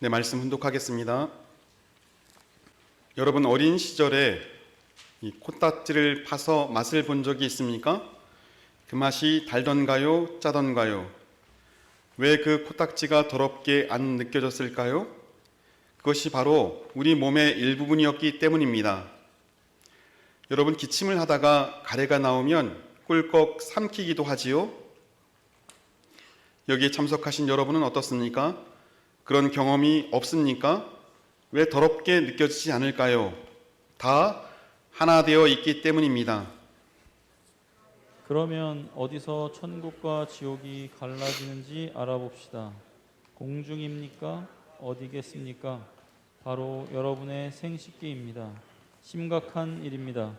네, 말씀 훈독하겠습니다. 여러분 어린 시절에 이 코딱지를 파서 맛을 본 적이 있습니까? 그 맛이 달던가요? 짜던가요? 왜 그 코딱지가 더럽게 안 느껴졌을까요? 그것이 바로 우리 몸의 일부분이었기 때문입니다. 여러분 기침을 하다가 가래가 나오면 꿀꺽 삼키기도 하지요? 여기에 참석하신 여러분은 어떻습니까? 그런 경험이 없습니까? 왜 더럽게 느껴지지 않을까요? 다 하나 되어 있기 때문입니다. 그러면 어디서 천국과 지옥이 갈라지는지 알아봅시다. 공중입니까? 어디겠습니까? 바로 여러분의 생식기입니다. 심각한 일입니다.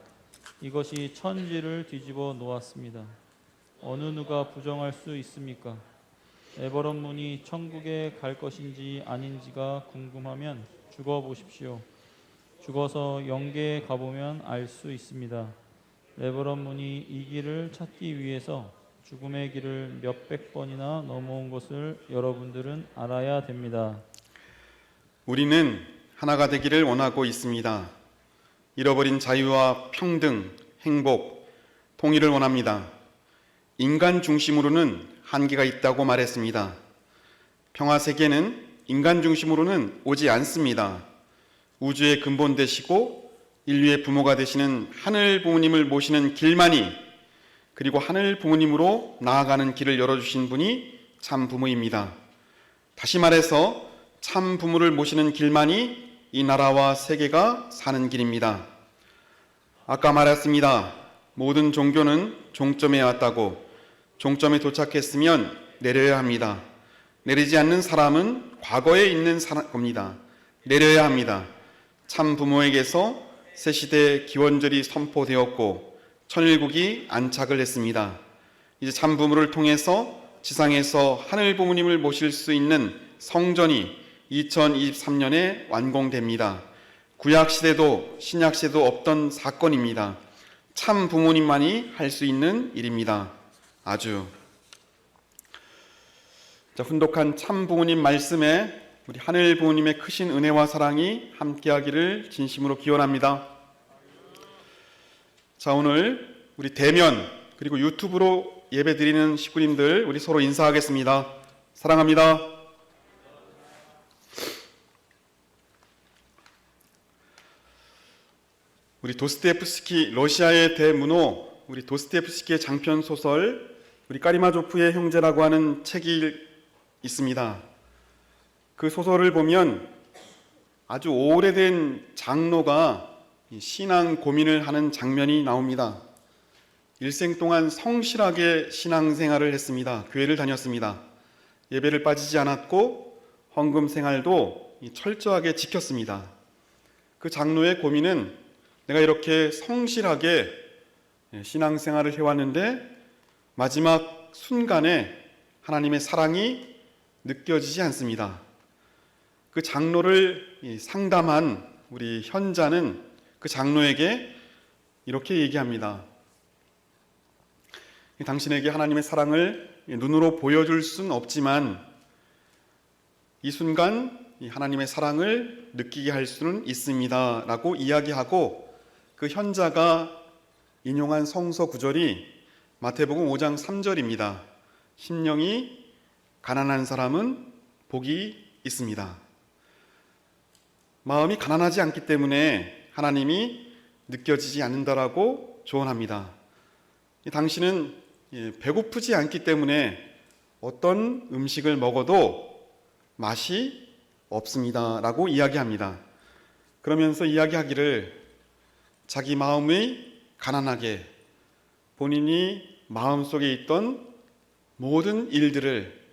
이것이 천지를 뒤집어 놓았습니다. 어느 누가 부정할 수 있습니까? 에버런 문이 천국에 갈 것인지 아닌지가 궁금하면 죽어보십시오. 죽어서 영계에 가보면 알 수 있습니다. 에버런 문이 이 길을 찾기 위해서 죽음의 길을 몇백 번이나 넘어온 것을 여러분들은 알아야 됩니다. 우리는 하나가 되기를 원하고 있습니다. 잃어버린 자유와 평등, 행복, 통일을 원합니다. 인간 중심으로는 한계가 있다고 말했습니다. 평화 세계는 인간 중심으로는 오지 않습니다. 우주의 근본 되시고 인류의 부모가 되시는 하늘 부모님을 모시는 길만이, 그리고 하늘 부모님으로 나아가는 길을 열어주신 분이 참 부모입니다. 다시 말해서 참 부모를 모시는 길만이 이 나라와 세계가 사는 길입니다. 아까 말했습니다. 모든 종교는 종점에 왔다고. 종점에 도착했으면 내려야 합니다. 내리지 않는 사람은 과거에 있는 겁니다. 내려야 합니다. 참 부모에게서 새시대 기원절이 선포되었고 천일국이 안착을 했습니다. 이제 참 부모를 통해서 지상에서 하늘 부모님을 모실 수 있는 성전이 2023년에 완공됩니다. 구약시대도 신약시대도 없던 사건입니다. 참 부모님만이 할 수 있는 일입니다. 아주 훈독한 참 부모님 말씀에 우리 하늘 부모님의 크신 은혜와 사랑이 함께하기를 진심으로 기원합니다. 자, 오늘 우리 대면 그리고 유튜브로 예배드리는 식구님들 우리 서로 인사하겠습니다. 사랑합니다. 우리 도스토옙스키 러시아의 대문호, 우리 도스토옙스키의 장편 소설 우리 까리마조프의 형제라고 하는 책이 있습니다. 그 소설을 보면 아주 오래된 장로가 신앙 고민을 하는 장면이 나옵니다. 일생 동안 성실하게 신앙생활을 했습니다. 교회를 다녔습니다. 예배를 빠지지 않았고 헌금 생활도 철저하게 지켰습니다. 그 장로의 고민은 내가 이렇게 성실하게 신앙생활을 해왔는데 마지막 순간에 하나님의 사랑이 느껴지지 않습니다. 그 장로를 상담한 우리 현자는 그 장로에게 이렇게 얘기합니다. 당신에게 하나님의 사랑을 눈으로 보여줄 수는 없지만 이 순간 하나님의 사랑을 느끼게 할 수는 있습니다 라고 이야기하고, 그 현자가 인용한 성서 구절이 마태복음 5장 3절입니다. 심령이 가난한 사람은 복이 있습니다. 마음이 가난하지 않기 때문에 하나님이 느껴지지 않는다라고 조언합니다. 당신은 배고프지 않기 때문에 어떤 음식을 먹어도 맛이 없습니다 라고 이야기합니다. 그러면서 이야기하기를 자기 마음이 가난하게 본인이 마음속에 있던 모든 일들을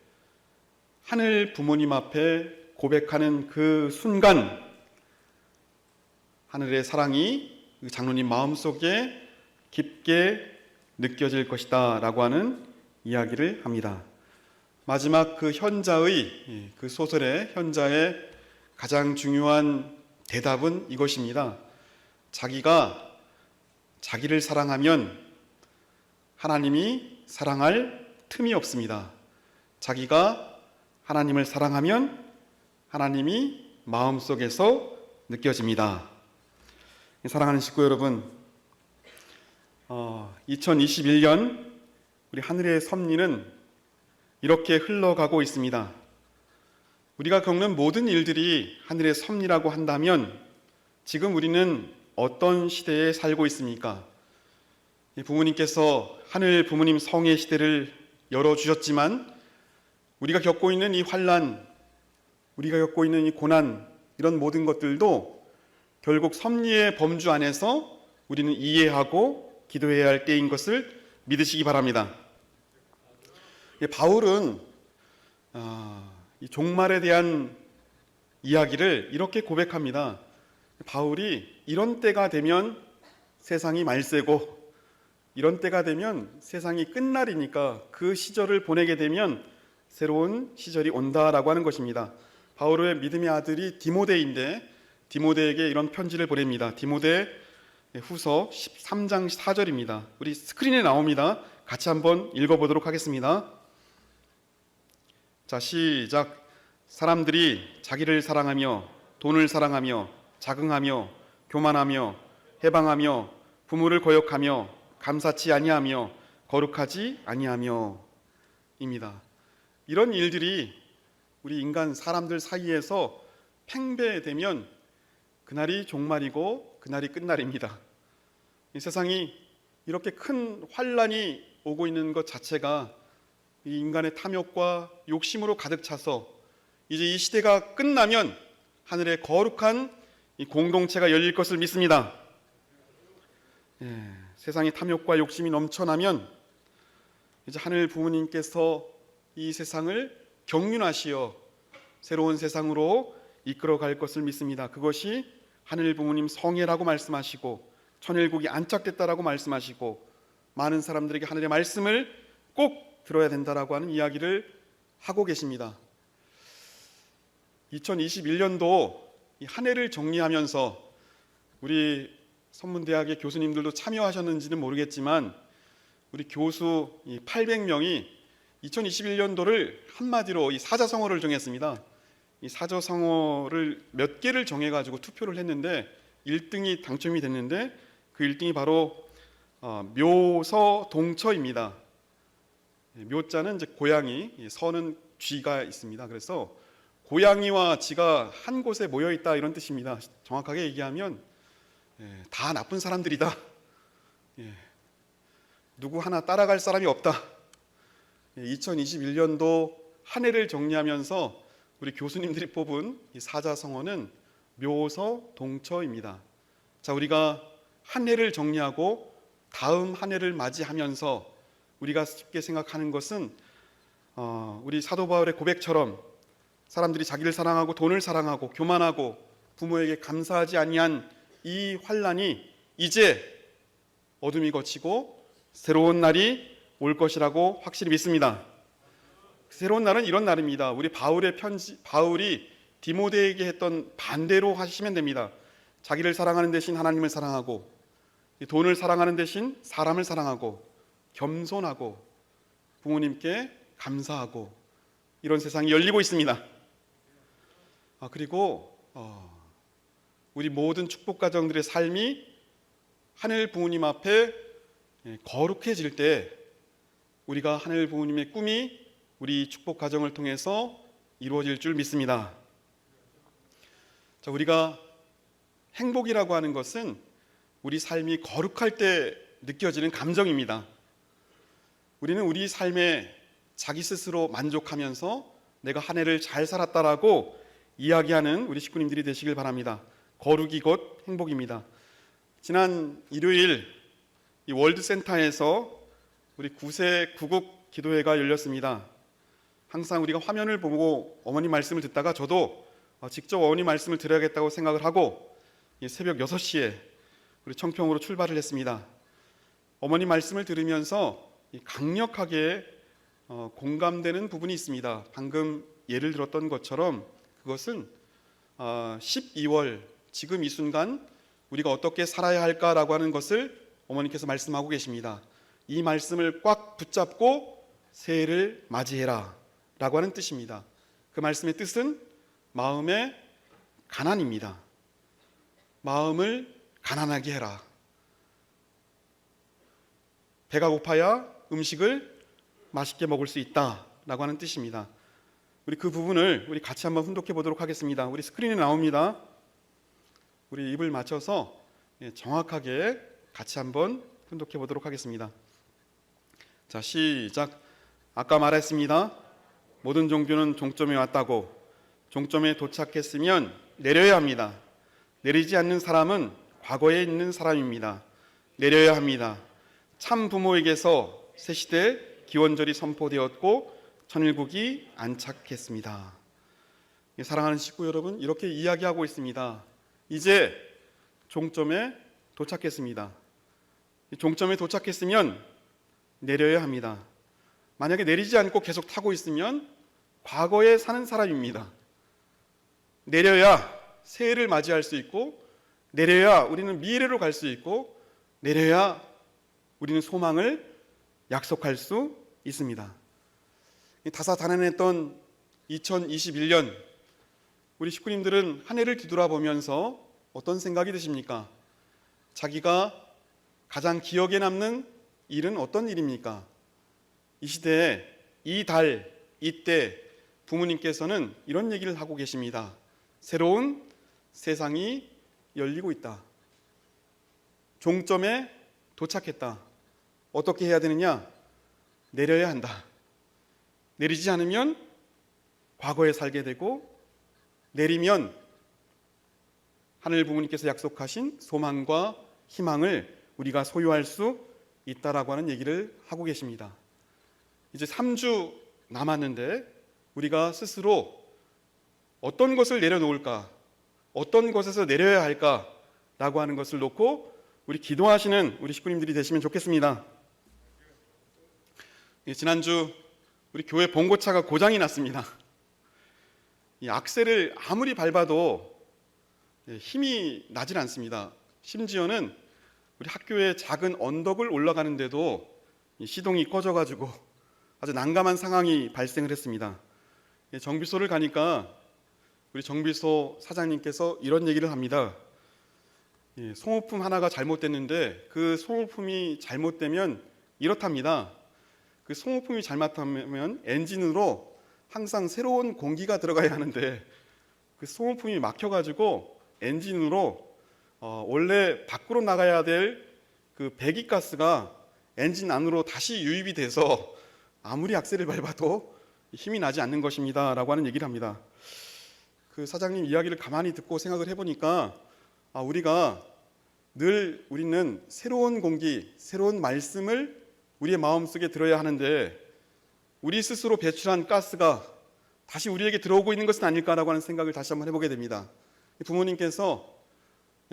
하늘 부모님 앞에 고백하는 그 순간 하늘의 사랑이 장로님 마음속에 깊게 느껴질 것이다 라고 하는 이야기를 합니다. 마지막 그 현자의, 그 소설의 현자의 가장 중요한 대답은 이것입니다. 자기가 자기를 사랑하면 하나님이 사랑할 틈이 없습니다. 자기가 하나님을 사랑하면 하나님이 마음속에서 느껴집니다. 사랑하는 식구 여러분, 2021년 우리 하늘의 섭리는 이렇게 흘러가고 있습니다. 우리가 겪는 모든 일들이 하늘의 섭리라고 한다면 지금 우리는 어떤 시대에 살고 있습니까? 부모님께서 하늘 부모님 성의 시대를 열어주셨지만 우리가 겪고 있는 이 환난, 우리가 겪고 있는 이 고난, 이런 모든 것들도 결국 섭리의 범주 안에서 우리는 이해하고 기도해야 할 때인 것을 믿으시기 바랍니다. 바울은 이 종말에 대한 이야기를 이렇게 고백합니다. 바울이 이런 때가 되면 세상이 말세고 이런 때가 되면 세상이 끝날이니까 그 시절을 보내게 되면 새로운 시절이 온다라고 하는 것입니다. 바울의 믿음의 아들이 디모데인데 디모데에게 이런 편지를 보냅니다. 디모데 후서 13장 4절입니다. 우리 스크린에 나옵니다. 같이 한번 읽어보도록 하겠습니다. 자, 시작. 사람들이 자기를 사랑하며 돈을 사랑하며 자긍하며 교만하며 해방하며 부모를 거역하며 감사치 아니하며 거룩하지 아니하며 입니다. 이런 일들이 우리 인간 사람들 사이에서 팽배되면 그날이 종말이고 그날이 끝날입니다. 이 세상이 이렇게 큰 환란이 오고 있는 것 자체가 이 인간의 탐욕과 욕심으로 가득 차서 이제 이 시대가 끝나면 하늘의 거룩한 이 공동체가 열릴 것을 믿습니다. 세상의 탐욕과 욕심이 넘쳐나면 이제 하늘 부모님께서 이 세상을 경륜하시어 새로운 세상으로 이끌어갈 것을 믿습니다. 그것이 하늘 부모님 성회라고 말씀하시고 천일국이 안착됐다라고 말씀하시고 많은 사람들에게 하늘의 말씀을 꼭 들어야 된다라고 하는 이야기를 하고 계십니다. 2021년도 한 해를 정리하면서 우리 선문대학의 교수님들도 참여하셨는지는 모르겠지만 우리 교수 800명이 2021년도를 한마디로 이 사자성어를 정했습니다. 이 사자성어를 몇 개를 정해가지고 투표를 했는데 1등이 당첨이 됐는데 그 1등이 바로 묘서동처입니다. 묘자는 이제 고양이, 서는 쥐가 있습니다. 그래서 고양이와 쥐가 한 곳에 모여 있다 이런 뜻입니다. 정확하게 얘기하면 다 나쁜 사람들이다. 누구 하나 따라갈 사람이 없다. 2021년도 한 해를 정리하면서 우리 교수님들이 뽑은 이 사자성어는 묘서동처입니다. 자, 우리가 한 해를 정리하고 다음 한 해를 맞이하면서 우리가 쉽게 생각하는 것은 우리 사도 바울의 고백처럼 사람들이 자기를 사랑하고 돈을 사랑하고 교만하고 부모에게 감사하지 아니한 이 환란이 이제 어둠이 걷히고 새로운 날이 올 것이라고 확실히 믿습니다. 새로운 날은 이런 날입니다. 우리 바울이 디모데에게 했던 반대로 하시면 됩니다. 자기를 사랑하는 대신 하나님을 사랑하고 돈을 사랑하는 대신 사람을 사랑하고 겸손하고 부모님께 감사하고 이런 세상이 열리고 있습니다. 그리고 우리 모든 축복 가정들의 삶이 하늘 부모님 앞에 거룩해질 때 우리가 하늘 부모님의 꿈이 우리 축복 가정을 통해서 이루어질 줄 믿습니다. 자, 우리가 행복이라고 하는 것은 우리 삶이 거룩할 때 느껴지는 감정입니다. 우리는 우리 삶에 자기 스스로 만족하면서 내가 한 해를 잘 살았다라고 이야기하는 우리 식구님들이 되시길 바랍니다. 거룩이 곧 행복입니다. 지난 일요일 이 월드센터에서 우리 9세 구국 기도회가 열렸습니다. 항상 우리가 화면을 보고 어머니 말씀을 듣다가 저도 직접 어머니 말씀을 드려야겠다고 생각을 하고 새벽 6시에 우리 청평으로 출발을 했습니다. 어머니 말씀을 들으면서 강력하게 공감되는 부분이 있습니다. 방금 예를 들었던 것처럼 그것은 12월 지금 이 순간 우리가 어떻게 살아야 할까라고 하는 것을 어머니께서 말씀하고 계십니다. 이 말씀을 꽉 붙잡고 새해를 맞이해라 라고 하는 뜻입니다. 그 말씀의 뜻은 마음의 가난입니다. 마음을 가난하게 해라. 배가 고파야 음식을 맛있게 먹을 수 있다라고 하는 뜻입니다. 우리 그 부분을 우리 같이 한번 훈독해 보도록 하겠습니다. 우리 스크린에 나옵니다. 우리 입을 맞춰서 정확하게 같이 한번 훈독해 보도록 하겠습니다. 자, 시작. 아까 말했습니다. 모든 종교는 종점에 왔다고. 종점에 도착했으면 내려야 합니다. 내리지 않는 사람은 과거에 있는 사람입니다. 내려야 합니다. 참 부모에게서 새 시대 기원절이 선포되었고 천일국이 안착했습니다. 사랑하는 식구 여러분, 이렇게 이야기하고 있습니다. 이제 종점에 도착했습니다. 종점에 도착했으면 내려야 합니다. 만약에 내리지 않고 계속 타고 있으면 과거에 사는 사람입니다. 내려야 새해를 맞이할 수 있고, 내려야 우리는 미래로 갈 수 있고, 내려야 우리는 소망을 약속할 수 있습니다. 다사다난했던 2021년, 우리 식구님들은 한 해를 뒤돌아보면서 어떤 생각이 드십니까? 자기가 가장 기억에 남는 일은 어떤 일입니까? 이 시대에, 이 달, 이때 부모님께서는 이런 얘기를 하고 계십니다. 새로운 세상이 열리고 있다. 종점에 도착했다. 어떻게 해야 되느냐? 내려야 한다. 내리지 않으면 과거에 살게 되고, 내리면 하늘 부모님께서 약속하신 소망과 희망을 우리가 소유할 수 있다라고 하는 얘기를 하고 계십니다. 이제 3주 남았는데 우리가 스스로 어떤 것을 내려놓을까, 어떤 것에서 내려야 할까라고 하는 것을 놓고 우리 기도하시는 우리 식구님들이 되시면 좋겠습니다. 지난주 우리 교회 봉고차가 고장이 났습니다. 이 악셀을 아무리 밟아도 힘이 나질 않습니다. 심지어는 우리 학교의 작은 언덕을 올라가는데도 시동이 꺼져가지고 아주 난감한 상황이 발생을 했습니다. 정비소를 가니까 우리 정비소 사장님께서 이런 얘기를 합니다. 소모품 하나가 잘못됐는데 그 소모품이 잘못되면 이렇답니다. 그 소모품이 잘못하면 엔진으로 항상 새로운 공기가 들어가야 하는데 그 소모품이 막혀가지고 엔진으로 원래 밖으로 나가야 될 그 배기가스가 엔진 안으로 다시 유입이 돼서 아무리 악셀을 밟아도 힘이 나지 않는 것입니다 라고 하는 얘기를 합니다. 그 사장님 이야기를 가만히 듣고 생각을 해보니까 우리가 늘 우리는 새로운 공기, 새로운 말씀을 우리의 마음속에 들어야 하는데 우리 스스로 배출한 가스가 다시 우리에게 들어오고 있는 것은 아닐까라고 하는 생각을 다시 한번 해보게 됩니다. 부모님께서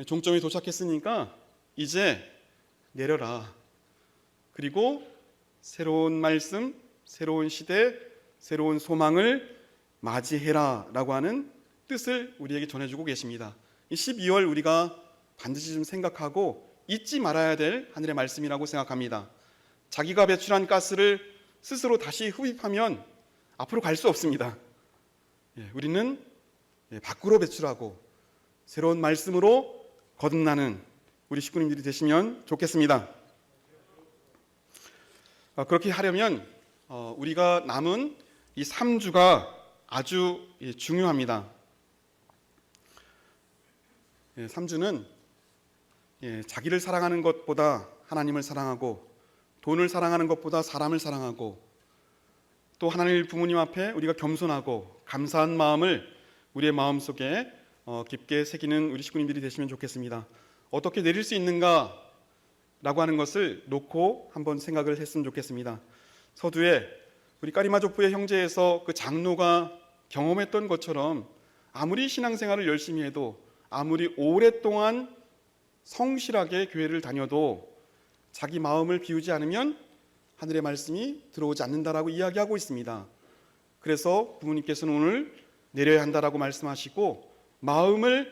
종점에 도착했으니까 이제 내려라. 그리고 새로운 말씀, 새로운 시대, 새로운 소망을 맞이해라 라고 하는 뜻을 우리에게 전해주고 계십니다. 이 12월 우리가 반드시 좀 생각하고 잊지 말아야 될 하늘의 말씀이라고 생각합니다. 자기가 배출한 가스를 스스로 다시 흡입하면 앞으로 갈 수 없습니다. 우리는 밖으로 배출하고 새로운 말씀으로 거듭나는 우리 식구님들이 되시면 좋겠습니다. 그렇게 하려면 우리가 남은 이 3주가 아주 중요합니다. 3주는 자기를 사랑하는 것보다 하나님을 사랑하고 돈을 사랑하는 것보다 사람을 사랑하고 또 하나님 부모님 앞에 우리가 겸손하고 감사한 마음을 우리의 마음속에 깊게 새기는 우리 식구님들이 되시면 좋겠습니다. 어떻게 내릴 수 있는가 라고 하는 것을 놓고 한번 생각을 했으면 좋겠습니다. 서두에 우리 까리마족부의 형제에서 그 장로가 경험했던 것처럼 아무리 신앙생활을 열심히 해도 아무리 오랫동안 성실하게 교회를 다녀도 자기 마음을 비우지 않으면 하늘의 말씀이 들어오지 않는다라고 이야기하고 있습니다. 그래서 부모님께서는 오늘 내려야 한다라고 말씀하시고 마음을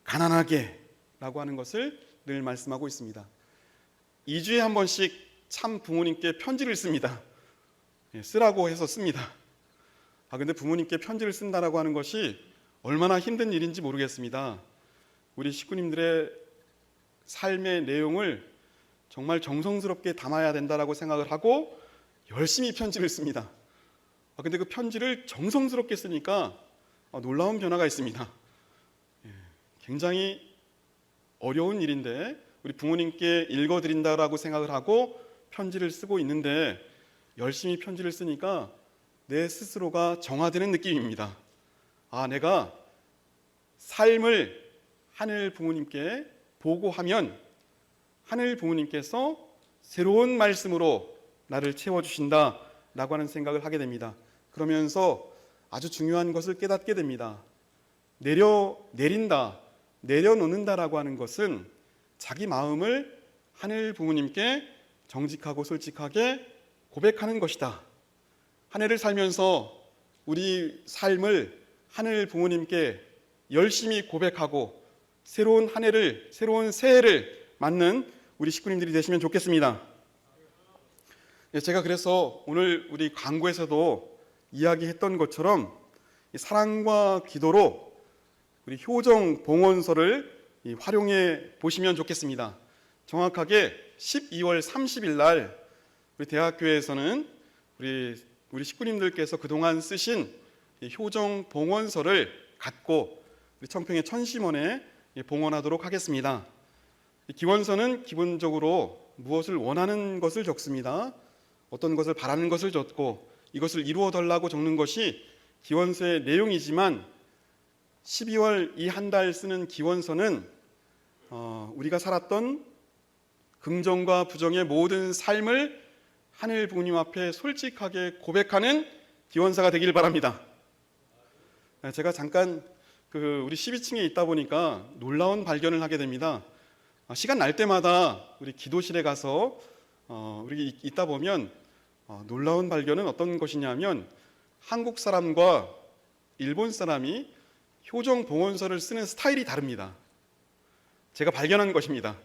가난하게 라고 하는 것을 늘 말씀하고 있습니다. 2주에 한 번씩 참 부모님께 편지를 씁니다. 쓰라고 해서 씁니다. 근데 부모님께 편지를 쓴다라고 하는 것이 얼마나 힘든 일인지 모르겠습니다. 우리 식구님들의 삶의 내용을 정말 정성스럽게 담아야 된다라고 생각을 하고 열심히 편지를 씁니다. 근데 그 편지를 정성스럽게 쓰니까 놀라운 변화가 있습니다. 굉장히 어려운 일인데 우리 부모님께 읽어드린다라고 생각을 하고 편지를 쓰고 있는데 열심히 편지를 쓰니까 내 스스로가 정화되는 느낌입니다. 내가 삶을 하늘 부모님께 보고하면 하늘 부모님께서 새로운 말씀으로 나를 채워주신다라고 하는 생각을 하게 됩니다. 그러면서 아주 중요한 것을 깨닫게 됩니다. 내린다, 내려놓는다라고 하는 것은 자기 마음을 하늘 부모님께 정직하고 솔직하게 고백하는 것이다. 한 해를 살면서 우리 삶을 하늘 부모님께 열심히 고백하고 새로운 한 해를, 새로운 새해를 맞는 우리 식구님들이 되시면 좋겠습니다. 제가 그래서 오늘 우리 광고에서도 이야기했던 것처럼 사랑과 기도로 우리 효정 봉헌서를 활용해 보시면 좋겠습니다. 정확하게 12월 30일 날 우리 대학교에서는 우리 식구님들께서 그동안 쓰신 효정 봉헌서를 갖고 우리 청평의 천심원에 봉헌하도록 하겠습니다. 기원서는 기본적으로 무엇을 원하는 것을 적습니다. 어떤 것을 바라는 것을 적고 이것을 이루어 달라고 적는 것이 기원서의 내용이지만 12월 이 한 달 쓰는 기원서는 우리가 살았던 긍정과 부정의 모든 삶을 하늘 부모님 앞에 솔직하게 고백하는 기원서가 되길 바랍니다. 제가 잠깐 우리 12층에 있다 보니까 놀라운 발견을 하게 됩니다. 시간 날 때마다 우리 기도실에 가서 우리 있다 보면 놀라운 발견은 어떤 것이냐면 한국 사람과 일본 사람이 효정 봉헌서를 쓰는 스타일이 다릅니다. 제가 발견한 것입니다.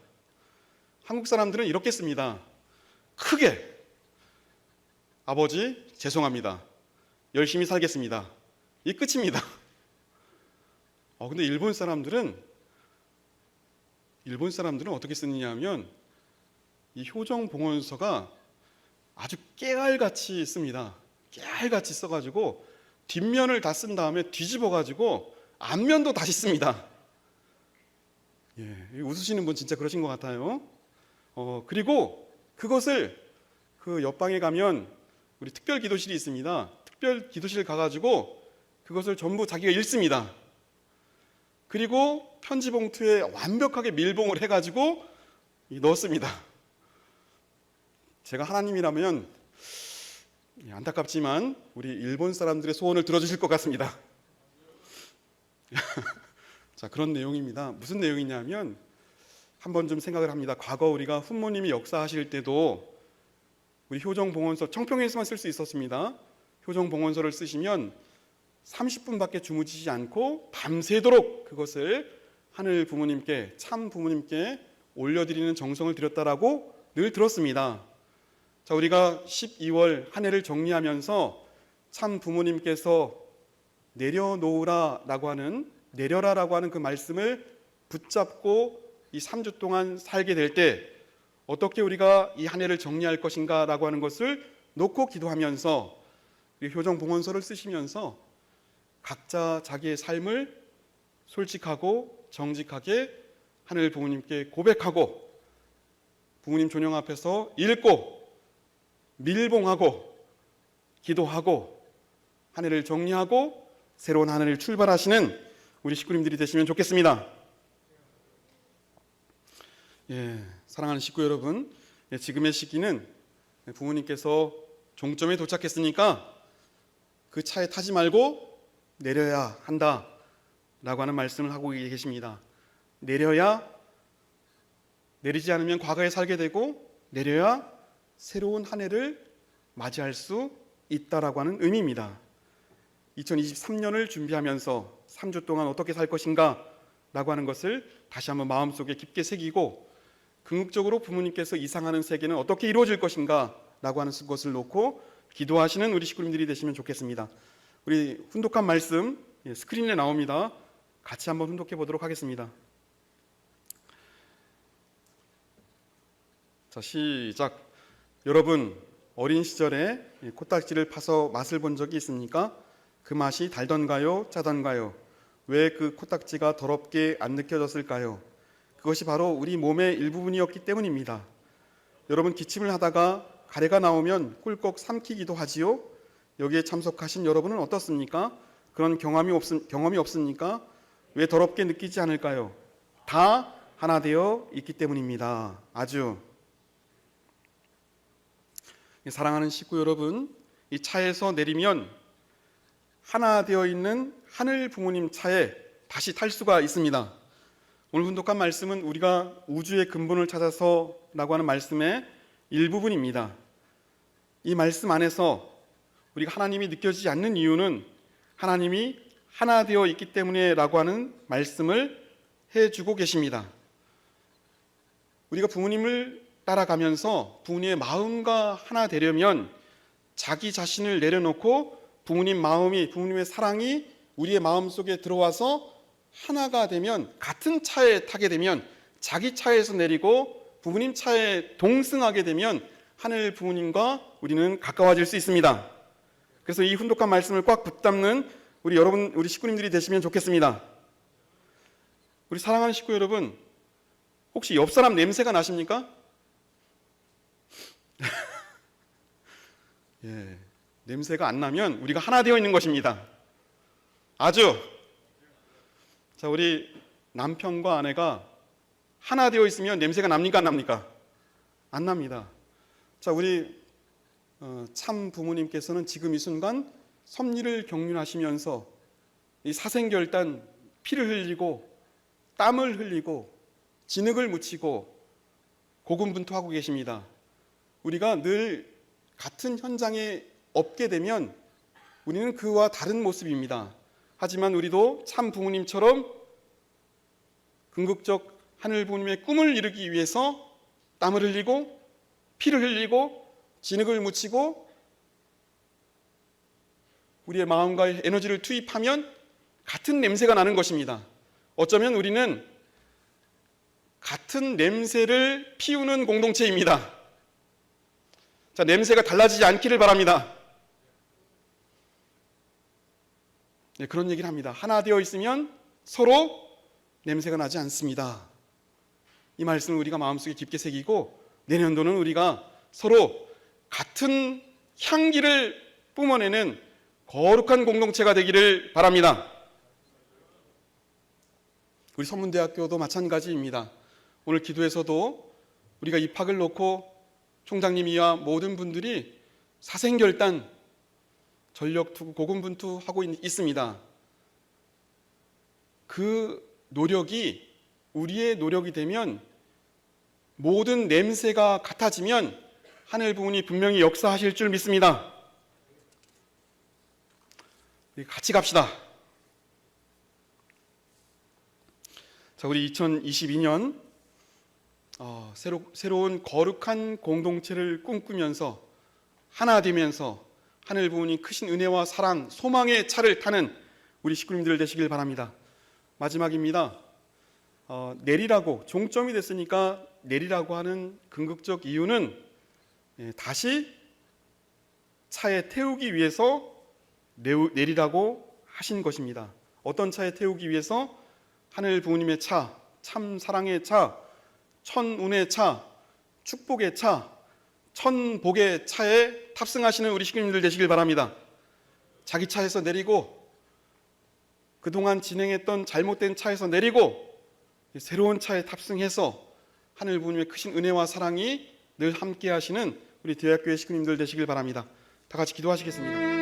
한국 사람들은 이렇게 씁니다. 크게 아버지 죄송합니다. 열심히 살겠습니다. 이 끝입니다. 근데 일본 사람들은 어떻게 쓰느냐 하면 이 효정 봉헌서가 아주 깨알같이 씁니다. 깨알같이 써가지고 뒷면을 다 쓴 다음에 뒤집어가지고 앞면도 다시 씁니다. 웃으시는 분 진짜 그러신 것 같아요. 그리고 그것을 그 옆방에 가면 우리 특별 기도실이 있습니다. 특별 기도실 가가지고 그것을 전부 자기가 읽습니다. 그리고 편지 봉투에 완벽하게 밀봉을 해가지고 넣었습니다. 제가 하나님이라면 안타깝지만 우리 일본 사람들의 소원을 들어주실 것 같습니다. 자, 그런 내용입니다. 무슨 내용이냐면 한번 좀 생각을 합니다. 과거 우리가 훈모님이 역사하실 때도 우리 효정 봉헌서 청평에서만 쓸 수 있었습니다. 효정 봉헌서를 쓰시면 30분밖에 주무시지 않고 밤새도록 그것을 하늘 부모님께 참 부모님께 올려드리는 정성을 들였다라고 늘 들었습니다. 자, 우리가 12월 한 해를 정리하면서 참 부모님께서 내려라라고 하는 그 말씀을 붙잡고 이 3주 동안 살게 될 때 어떻게 우리가 이 한 해를 정리할 것인가라고 하는 것을 놓고 기도하면서 효정 봉헌서를 쓰시면서 각자 자기의 삶을 솔직하고 정직하게 하늘 부모님께 고백하고 부모님 존영 앞에서 읽고 밀봉하고 기도하고 한 해를 정리하고 새로운 한 해를 출발하시는 우리 식구님들이 되시면 좋겠습니다. 사랑하는 식구 여러분, 지금의 시기는 부모님께서 종점에 도착했으니까 그 차에 타지 말고 내려야 한다라고 하는 말씀을 하고 계십니다. 내리지 않으면 과거에 살게 되고 내려야 새로운 한 해를 맞이할 수 있다라고 하는 의미입니다. 2023년을 준비하면서 3주 동안 어떻게 살 것인가 라고 하는 것을 다시 한번 마음속에 깊게 새기고 궁극적으로 부모님께서 이상하는 세계는 어떻게 이루어질 것인가 라고 하는 것을 놓고 기도하시는 우리 식구님들이 되시면 좋겠습니다. 우리 훈독한 말씀 스크린에 나옵니다. 같이 한번 훈독해 보도록 하겠습니다. 자, 시작. 여러분, 어린 시절에 코딱지를 파서 맛을 본 적이 있습니까? 그 맛이 달던가요? 짜던가요? 왜 그 코딱지가 더럽게 안 느껴졌을까요? 그것이 바로 우리 몸의 일부분이었기 때문입니다. 여러분, 기침을 하다가 가래가 나오면 꿀꺽 삼키기도 하지요? 여기에 참석하신 여러분은 어떻습니까? 그런 경험이 없습니까? 왜 더럽게 느끼지 않을까요? 다 하나 되어 있기 때문입니다. 아주 사랑하는 식구 여러분, 이 차에서 내리면 하나 되어 있는 하늘 부모님 차에 다시 탈 수가 있습니다. 오늘 훈독한 말씀은 우리가 우주의 근본을 찾아서라고 하는 말씀의 일부분입니다. 이 말씀 안에서 우리가 하나님이 느껴지지 않는 이유는 하나님이 하나 되어 있기 때문에라고 하는 말씀을 해주고 계십니다. 우리가 부모님을 따라가면서 부모님의 마음과 하나 되려면 자기 자신을 내려놓고 부모님 마음이, 부모님의 사랑이 우리의 마음속에 들어와서 하나가 되면, 같은 차에 타게 되면, 자기 차에서 내리고 부모님 차에 동승하게 되면 하늘 부모님과 우리는 가까워질 수 있습니다. 그래서 이 훈독한 말씀을 꽉 붙잡는 우리 식구님들이 되시면 좋겠습니다. 우리 사랑하는 식구 여러분, 혹시 옆 사람 냄새가 나십니까? 예, 냄새가 안 나면 우리가 하나 되어 있는 것입니다. 아주. 자, 우리 남편과 아내가 하나 되어 있으면 냄새가 납니까, 안 납니까? 안 납니다. 자, 우리 참 부모님께서는 지금 이 순간 섭리를 경륜하시면서 이 사생결단, 피를 흘리고 땀을 흘리고 진흙을 묻히고 고군분투하고 계십니다. 우리가 늘 같은 현장에 없게 되면 우리는 그와 다른 모습입니다. 하지만 우리도 참 부모님처럼 궁극적 하늘 부모님의 꿈을 이루기 위해서 땀을 흘리고 피를 흘리고 진흙을 묻히고 우리의 마음과 에너지를 투입하면 같은 냄새가 나는 것입니다. 어쩌면 우리는 같은 냄새를 피우는 공동체입니다. 자, 냄새가 달라지지 않기를 바랍니다. 네, 그런 얘기를 합니다. 하나 되어 있으면 서로 냄새가 나지 않습니다. 이 말씀을 우리가 마음속에 깊게 새기고 내년도는 우리가 서로 같은 향기를 뿜어내는 거룩한 공동체가 되기를 바랍니다. 우리 선문대학교도 마찬가지입니다. 오늘 기도에서도 우리가 입학을 놓고 총장님이와 모든 분들이 사생결단, 전력투구, 고군분투하고 있습니다. 그 노력이 우리의 노력이 되면, 모든 냄새가 같아지면 하늘 부모님이 분명히 역사하실 줄 믿습니다. 같이 갑시다. 자, 우리 2022년 새로운 거룩한 공동체를 꿈꾸면서 하나 되면서 하늘 부모님 크신 은혜와 사랑, 소망의 차를 타는 우리 식구님들 되시길 바랍니다. 마지막입니다. 내리라고, 종점이 됐으니까 내리라고 하는 궁극적 이유는 다시 차에 태우기 위해서 내리라고 하신 것입니다. 어떤 차에 태우기 위해서? 하늘 부모님의 차, 참 사랑의 차, 천운의 차, 축복의 차, 천복의 차에 탑승하시는 우리 식구님들 되시길 바랍니다. 자기 차에서 내리고 그동안 진행했던 잘못된 차에서 내리고 새로운 차에 탑승해서 하늘 부모님의 크신 은혜와 사랑이 늘 함께 하시는 우리 대학교의 식구님들 되시길 바랍니다. 다 같이 기도하시겠습니다.